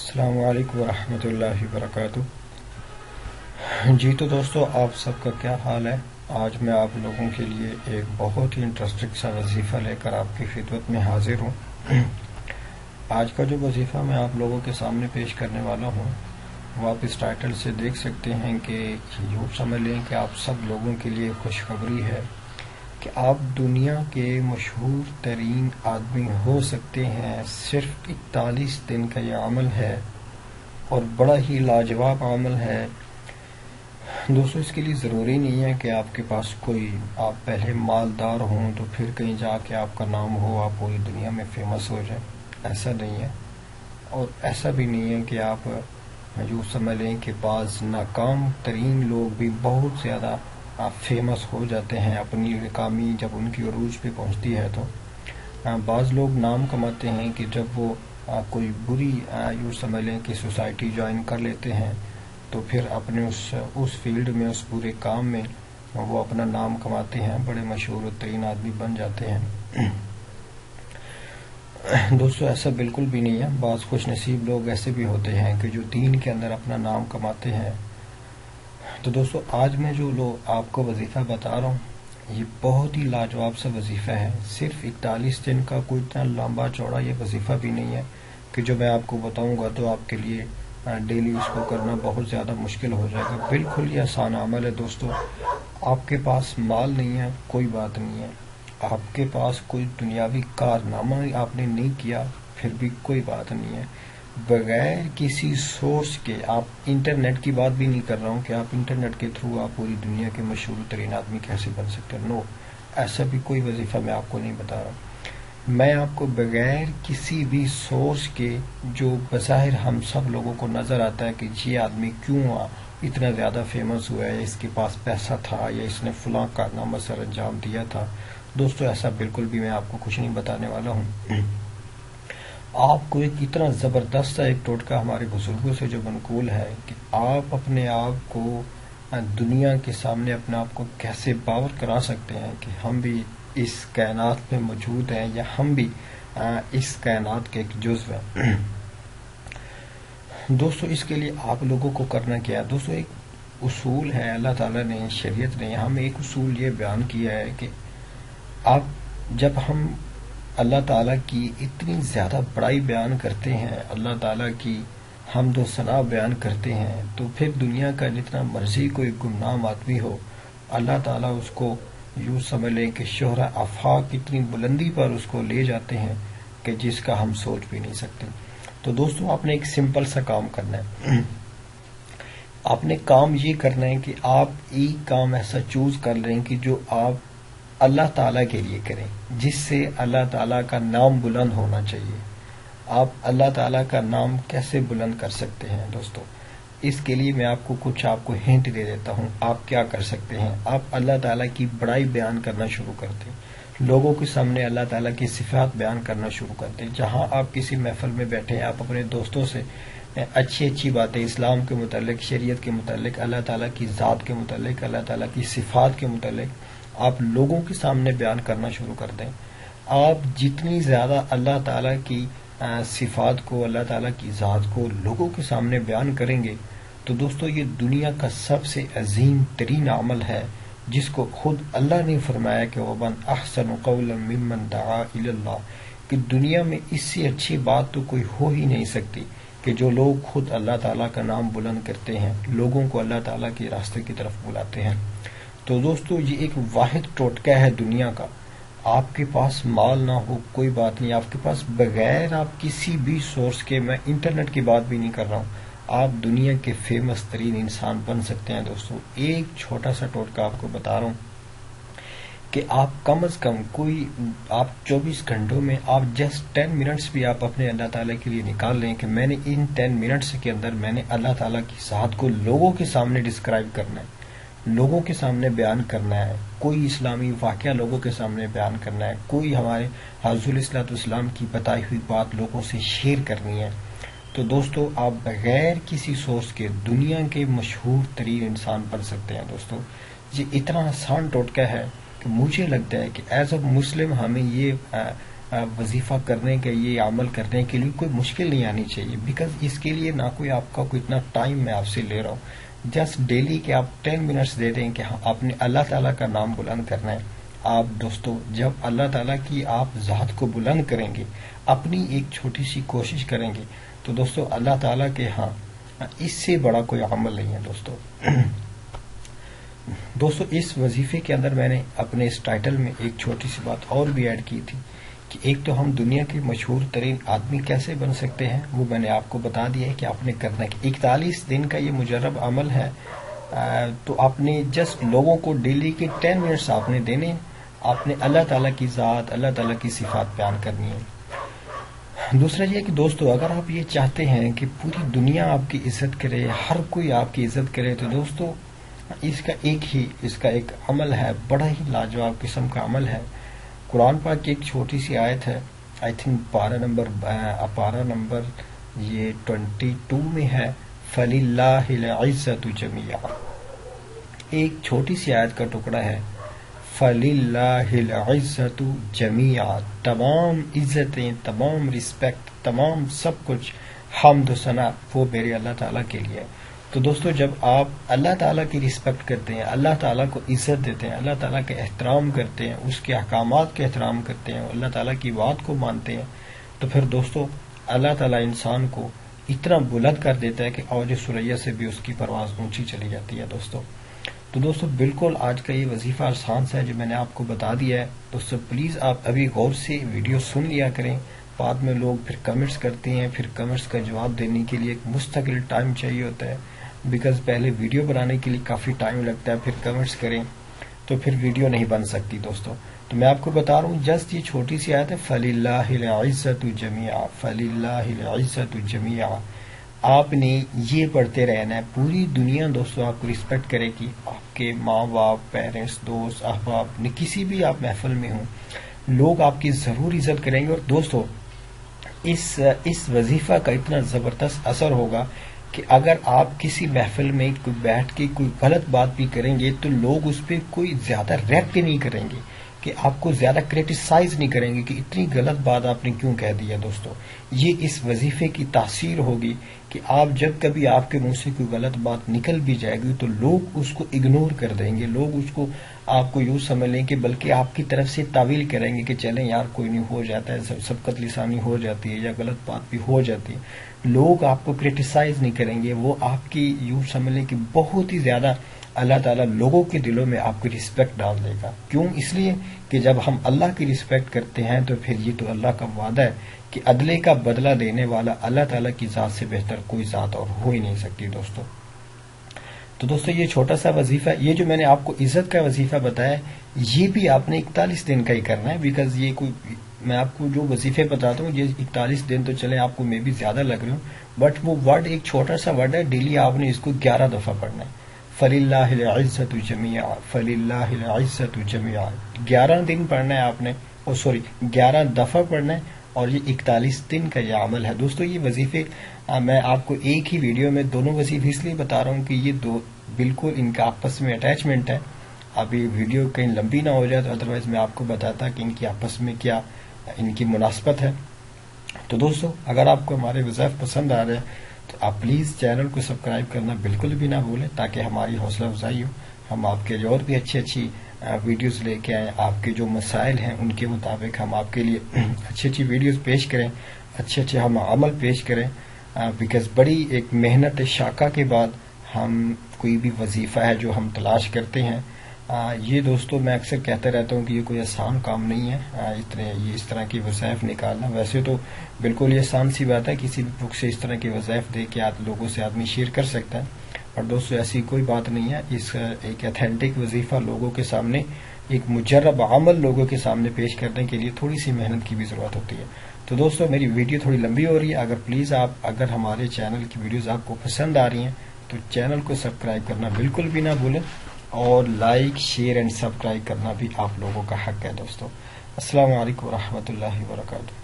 السلام علیکم ورحمۃ اللہ وبرکاتہ۔ جی تو دوستو، آپ سب کا کیا حال ہے؟ آج میں آپ لوگوں کے لیے ایک بہت ہی انٹرسٹنگ سا وظیفہ لے کر آپ کی خدمت میں حاضر ہوں۔ آج کا جو وظیفہ میں آپ لوگوں کے سامنے پیش کرنے والا ہوں وہ آپ اس ٹائٹل سے دیکھ سکتے ہیں کہ یوں سمجھ لیں کہ آپ سب لوگوں کے لیے خوشخبری ہے کہ آپ دنیا کے مشہور ترین آدمی ہو سکتے ہیں۔ صرف 41 دن کا یہ عمل ہے اور بڑا ہی لاجواب عمل ہے دوستو۔ اس کے لیے ضروری نہیں ہے کہ آپ کے پاس آپ پہلے مالدار ہوں تو پھر کہیں جا کے آپ کا نام ہو، آپ پوری دنیا میں فیمس ہو جائیں، ایسا نہیں ہے۔ اور ایسا بھی نہیں ہے کہ آپ یوں سمجھ لیں کہ بعض ناکام ترین لوگ بھی بہت زیادہ فیمس ہو جاتے ہیں اپنی ناکامی جب ان کی عروج پہ پہنچتی ہے۔ تو بعض لوگ نام کماتے ہیں کہ جب وہ کوئی بری یوں سمجھ لیں کہ سوسائٹی جوائن کر لیتے ہیں تو پھر اپنے اس فیلڈ میں، اس برے کام میں وہ اپنا نام کماتے ہیں، بڑے مشہور ترین آدمی بن جاتے ہیں۔ دوستو ایسا بالکل بھی نہیں ہے۔ بعض خوش نصیب لوگ ایسے بھی ہوتے ہیں کہ جو دین کے اندر اپنا نام کماتے ہیں۔ تو دوستو آج میں جو آپ کو وظیفہ بتا رہا ہوں یہ بہت ہی لاجواب سا وظیفہ ہے۔ صرف 41 دن کا کوئی اتنا لمبا چوڑا یہ وظیفہ بھی نہیں ہے کہ جو میں آپ کو بتاؤں گا تو آپ کے لیے ڈیلی اس کو کرنا بہت زیادہ مشکل ہو جائے گا۔ بالکل یہ آسان عمل ہے دوستو۔ آپ کے پاس مال نہیں ہے، کوئی بات نہیں ہے۔ آپ کے پاس کوئی دنیاوی کارنامہ آپ نے نہیں کیا، پھر بھی کوئی بات نہیں ہے۔ بغیر کسی سورس کے، آپ انٹرنیٹ کی بات بھی نہیں کر رہا ہوں کہ آپ انٹرنیٹ کے تھرو آپ پوری دنیا کے مشہور ترین آدمی کیسے بن سکتے ہیں، نو، ایسا بھی کوئی وظیفہ میں آپ کو نہیں بتا رہا۔ میں آپ کو بغیر کسی بھی سورس کے، جو بظاہر ہم سب لوگوں کو نظر آتا ہے کہ یہ آدمی کیوں اتنا زیادہ فیمس ہوا ہے، اس کے پاس پیسہ تھا یا اس نے فلاں کارنامہ سر انجام دیا تھا، دوستو ایسا بالکل بھی میں آپ کو کچھ نہیں بتانے والا ہوں۔ آپ کو ایک اتنا زبردست ایک ٹوٹکا ہمارے بزرگوں سے جو منقول ہے کہ آپ اپنے آپ کو دنیا کے سامنے اپنے آپ کو کیسے باور کرا سکتے ہیں کہ ہم بھی اس کائنات میں موجود ہیں یا ہم بھی اس کائنات کے ایک جزو ہیں۔ دوستو اس کے لیے آپ لوگوں کو کرنا کیا ہے؟ دوستو ایک اصول ہے، اللہ تعالیٰ نے، شریعت نے ہمیں ایک اصول یہ بیان کیا ہے کہ جب ہم اللہ تعالیٰ کی اتنی زیادہ بڑائی بیان کرتے ہیں، اللہ تعالیٰ کی حمد و ثنا بیان کرتے ہیں، تو پھر دنیا کا جتنا مرضی کوئی گمنام آدمی ہو، اللہ تعالیٰ اس کو یوں سمجھ لیں کہ شہرہ آفاق اتنی بلندی پر اس کو لے جاتے ہیں کہ جس کا ہم سوچ بھی نہیں سکتے۔ تو دوستو آپ نے ایک سمپل سا کام کرنا ہے۔ آپ نے کام یہ کرنا ہے کہ آپ ایک کام ایسا چوز کر لیں کہ جو آپ اللہ تعالیٰ کے لیے کریں، جس سے اللہ تعالیٰ کا نام بلند ہونا چاہیے۔ آپ اللہ تعالیٰ کا نام کیسے بلند کر سکتے ہیں دوستو؟ اس کے لیے میں آپ کو ہنٹ دے دیتا ہوں۔ آپ کیا کر سکتے ہیں؟ آپ اللہ تعالیٰ کی بڑائی بیان کرنا شروع کرتے ہیں، لوگوں کے سامنے اللہ تعالیٰ کی صفات بیان کرنا شروع کرتے ہیں۔ جہاں آپ کسی محفل میں بیٹھے ہیں، آپ اپنے دوستوں سے اچھی اچھی باتیں اسلام کے متعلق، شریعت کے متعلق، اللہ تعالیٰ کی ذات کے متعلق، اللہ تعالیٰ کی صفات کے متعلق آپ لوگوں کے سامنے بیان کرنا شروع کر دیں۔ آپ جتنی زیادہ اللہ تعالیٰ کی صفات کو، اللہ تعالیٰ کی ذات کو لوگوں کے سامنے بیان کریں گے تو دوستو یہ دنیا کا سب سے عظیم ترین عمل ہے، جس کو خود اللہ نے فرمایا کہ وَمَنْ أَحْسَنُ قَوْلًا مِّمَّنْ دَعَا إِلَى اللَّهِ، کہ دنیا میں اس سے اچھی بات تو کوئی ہو ہی نہیں سکتی کہ جو لوگ خود اللہ تعالیٰ کا نام بلند کرتے ہیں، لوگوں کو اللہ تعالیٰ کے راستے کی طرف بلاتے ہیں۔ تو دوستو یہ ایک واحد ٹوٹکا ہے دنیا کا۔ آپ کے پاس مال نہ ہو کوئی بات نہیں، آپ کے پاس بغیر آپ کسی بھی سورس کے، میں انٹرنیٹ کی بات بھی نہیں کر رہا ہوں، آپ دنیا کے فیمس ترین انسان بن سکتے ہیں دوستو۔ ایک چھوٹا سا ٹوٹکا آپ کو بتا رہا ہوں کہ آپ کم از کم آپ 24 گھنٹوں میں آپ جسٹ 10 منٹس بھی آپ اپنے اللہ تعالیٰ کے لیے نکال لیں کہ میں نے ان 10 منٹس کے اندر میں نے اللہ تعالیٰ کی ذات کو لوگوں کے سامنے ڈسکرائب کرنا ہے، لوگوں کے سامنے بیان کرنا ہے، کوئی اسلامی واقعہ لوگوں کے سامنے بیان کرنا ہے، کوئی ہمارے حضور صلی اللہ علیہ کی بتائی ہوئی بات لوگوں سے شیئر کرنی ہے۔ تو دوستو آپ بغیر کسی سورس کے دنیا کے مشہور ترین انسان بن سکتے ہیں دوستو۔ یہ اتنا آسان ٹوٹکا ہے کہ مجھے لگتا ہے کہ ایز اے مسلم ہمیں یہ وظیفہ کرنے کے یہ عمل کرنے کے لیے کوئی مشکل نہیں آنی چاہیے، بیکاز اس کے لیے نہ کوئی آپ کا کوئی اتنا ٹائم میں آپ سے لے رہا ہوں، جسٹ ڈیلی کے آپ 10 منٹس دے دیں کہ ہاں آپ نے اللہ تعالیٰ کا نام بلند کرنا ہے۔ آپ دوستو جب اللہ تعالیٰ کی آپ ذات کو بلند کریں گے، اپنی ایک چھوٹی سی کوشش کریں گے، تو دوستو اللہ تعالیٰ کے ہاں اس سے بڑا کوئی عمل نہیں ہے دوستو۔ دوستو اس وظیفے کے اندر میں نے اپنے اس ٹائٹل میں ایک چھوٹی سی بات اور بھی ایڈ کی تھی کہ ایک تو ہم دنیا کے مشہور ترین آدمی کیسے بن سکتے ہیں، وہ میں نے آپ کو بتا دیا ہے کہ آپ نے کرنا ہے۔ 41 دن کا یہ مجرب عمل ہے، تو آپ نے جسٹ لوگوں کو ڈیلی کے 10 منٹس آپ نے دینے ہیں، آپ نے اللہ تعالیٰ کی ذات، اللہ تعالیٰ کی صفات بیان کرنی ہے۔ دوسرا یہ کہ دوستو اگر آپ یہ چاہتے ہیں کہ پوری دنیا آپ کی عزت کرے، ہر کوئی آپ کی عزت کرے، تو دوستو اس کا ایک عمل ہے، بڑا ہی لاجواب قسم کا عمل ہے۔ قرآن پاک کی ایک چھوٹی سی آیت ہے، آئی تھنک پارہ نمبر یہ 22 میں ہے، فَلِلَّهِ الْعِزَّةُ جَمِيعًا، ایک چھوٹی سی آیت کا ٹکڑا ہے، فَلِلَّهِ الْعِزَّةُ جَمِيعًا، تمام عزتیں، تمام رسپیکٹ، تمام سب کچھ حمد و ثنا وہ میرے اللہ تعالیٰ کے لیے ہے۔ تو دوستو جب آپ اللہ تعالیٰ کی رسپیکٹ کرتے ہیں، اللہ تعالیٰ کو عزت دیتے ہیں، اللہ تعالیٰ کے احترام کرتے ہیں، اس کے احکامات کے احترام کرتے ہیں، اللہ تعالیٰ کی بات کو مانتے ہیں، تو پھر دوستو اللہ تعالیٰ انسان کو اتنا بلند کر دیتا ہے کہ اوج ثریا سے بھی اس کی پرواز اونچی چلی جاتی ہے دوستو۔ تو دوستو بالکل آج کا یہ وظیفہ آسان سا ہے جو میں نے آپ کو بتا دیا ہے۔ دوستو پلیز آپ ابھی غور سے ویڈیو سن لیا کریں، بعد میں لوگ پھر کمنٹس کرتے ہیں، پھر کمنٹس کا جواب دینے کے لیے ایک مستقل ٹائم چاہیے ہوتا ہے، بیکاز پہلے ویڈیو بنانے کے لیے کافی ٹائم لگتا ہے، پھر کمنٹس کریں تو پھر ویڈیو نہیں بن سکتی دوستو۔ تو میں آپ کو بتا رہا ہوں جسٹ یہ چھوٹی سی آیت ہے، فَلِلَّهِ الْعِزَّةُ جَمِيعًا، فَلِلَّهِ الْعِزَّةُ جَمِيعًا، آپ نے یہ پڑھتے رہنا ہے۔ پوری دنیا دوستو آپ کو رسپیکٹ کرے گی، آپ کے ماں باپ، پیرنٹس، دوست، احباب، کسی بھی آپ محفل میں ہوں، لوگ آپ کی ضرور عزت کریں گے۔ اور دوستو اس وظیفہ کا اتنا زبردست اثر ہوگا کہ اگر آپ کسی محفل میں کوئی بیٹھ کے کوئی غلط بات بھی کریں گے تو لوگ اس پہ کوئی زیادہ ریئیکٹ نہیں کریں گے، کہ آپ کو زیادہ کریٹیسائز نہیں کریں گے کہ اتنی غلط بات آپ نے کیوں کہہ دیا۔ دوستو یہ اس وظیفے کی تاثیر ہوگی کہ آپ جب کبھی آپ کے منہ سے کوئی غلط بات نکل بھی جائے گی تو لوگ اس کو اگنور کر دیں گے، لوگ اس کو آپ کو یوں سمجھ لیں کہ بلکہ آپ کی طرف سے تعویل کریں گے کہ چلیں یار کوئی نہیں، ہو جاتا ہے، سبقت لسانی ہو جاتی ہے یا غلط بات بھی ہو جاتی ہے۔ لوگ آپ کو کریٹیسائز نہیں کریں گے، وہ آپ کی یوں سمجھ لیں کہ بہت ہی زیادہ اللہ تعالیٰ لوگوں کے دلوں میں آپ کی رسپیکٹ ڈال دے گا۔ کیوں؟ اس لیے کہ جب ہم اللہ کی رسپیکٹ کرتے ہیں تو پھر یہ تو اللہ کا وعدہ ہے کہ عدلے کا بدلہ دینے والا اللہ تعالیٰ کی ذات سے بہتر کوئی ذات اور ہو ہی نہیں سکتی دوستو۔ تو دوستو یہ چھوٹا سا وظیفہ، یہ جو میں نے آپ کو عزت کا وظیفہ بتایا، یہ بھی آپ نے 41 دن کا ہی کرنا ہے، بیکاز یہ کوئی میں آپ کو جو وظیفے بتاتا ہوں یہ 41 دن تو چلیں آپ کو میں بھی زیادہ لگ رہے ہوں، بٹ وہ ورڈ ایک چھوٹا سا ورڈ ہے، ڈیلی آپ نے اس کو 11 دفعہ پڑھنا ہے، فَلِلَّهِ الْعِزَّةُ جَمِيعًا، فَلِلَّهِ الْعِزَّةُ جَمِيعًا، 11 دن پڑھنا ہے آپ نے، 11 دفعہ پڑھنا ہے، اور یہ 41 دن کا یہ عمل ہے دوستو۔ یہ وظیفے میں آپ کو ایک ہی ویڈیو میں دونوں وظیفے اس لیے بتا رہا ہوں کہ یہ دو بالکل ان کا آپس میں اٹیچمنٹ ہے، ابھی ویڈیو کہیں لمبی نہ ہو جائے تو ادروائز میں آپ کو بتاتا کہ ان کی آپس میں کیا ان کی مناسبت ہے۔ تو دوستو اگر آپ کو ہمارے وظائف پسند آ رہے ہیں تو آپ پلیز چینل کو سبسکرائب کرنا بالکل بھی نہ بھولیں، تاکہ ہماری حوصلہ افزائی ہو، ہم آپ کے لیے اور بھی اچھی ویڈیوز لے کے آئیں، آپ کے جو مسائل ہیں ان کے مطابق ہم آپ کے لیے اچھی ویڈیوز پیش کریں، اچھے ہم عمل پیش کریں، بیکاز بڑی ایک محنت شاقہ کے بعد ہم کوئی بھی وظیفہ ہے جو ہم تلاش کرتے ہیں، یہ دوستو میں اکثر کہتا رہتا ہوں کہ یہ کوئی آسان کام نہیں ہے، یہ اس طرح کی وظائف نکالنا۔ ویسے تو بالکل یہ آسان سی بات ہے، کسی بھی بک سے اس طرح کی وظائف دے کے لوگوں سے آدمی شیئر کر سکتا ہے، اور دوستو ایسی کوئی بات نہیں ہے، اس ایک ایتھینٹک وظیفہ لوگوں کے سامنے، ایک مجرب عمل لوگوں کے سامنے پیش کرنے کے لیے تھوڑی سی محنت کی بھی ضرورت ہوتی ہے۔ تو دوستو میری ویڈیو تھوڑی لمبی ہو رہی ہے، اگر پلیز اگر ہمارے چینل کی ویڈیوز آپ کو پسند آ رہی ہیں تو چینل کو سبسکرائب کرنا بالکل بھی نہ بھولیں، اور لائک، شیئر اینڈ سبسکرائب کرنا بھی آپ لوگوں کا حق ہے دوستو۔ السلام علیکم ورحمۃ اللہ وبرکاتہ۔